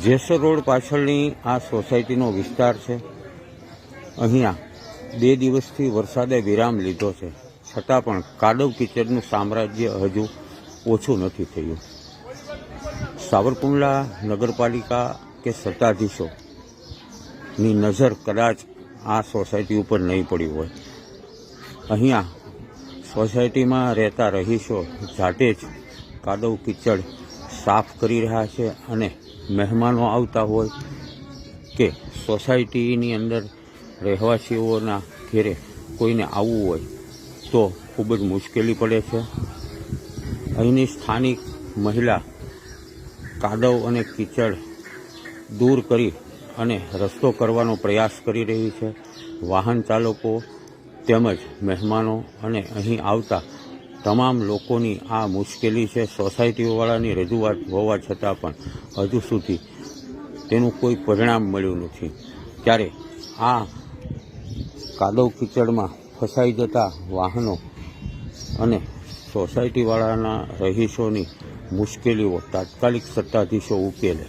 Jesar road પાછળની આ સોસાયટીનો વિસ્તાર છે. અહીંયા 2 દિવસથી વરસાદે વિરામ લીધો છે, છતાં પણ કાદવ કીચડનું સામ્રાજ્ય હજુ ઓછું નથી થયું. સાવરકુંડલા નગરપાલિકા કે સત્તાધીશોની નજર કદાચ આ સોસાયટી ઉપર નહીં પડી હોય. અહીંયા સોસાયટીમાં રહેતા રહીશો જાતે જ કાદવ કીચડ સાફ કરી રહ્યા છે અને મહેમાનો આવતા હોય કે સોસાયટીની અંદર રહેવાસીઓના ઘેરે કોઈને આવવું હોય તો ખૂબ જ મુશ્કેલી પડે છે. અહીંની સ્થાનિક મહિલા કાદવ અને કીચડ દૂર કરી અને રસ્તો કરવાનો પ્રયાસ કરી રહી છે. વાહન ચાલકો તેમજ મહેમાનો અને અહીં આવતા તમામ લોકોની આ મુશ્કેલી છે. સોસાયટીવાળાની રજૂઆત હોવા છતાં પણ હજુ સુધી તેનું કોઈ પરિણામ મળ્યું નથી. ત્યારે આ કાદવ કીચડમાં ફસાઈ જતા વાહનો અને સોસાયટીવાળાના રહીશોની મુશ્કેલીઓ તાત્કાલિક સત્તાધીશો ઉકેલે.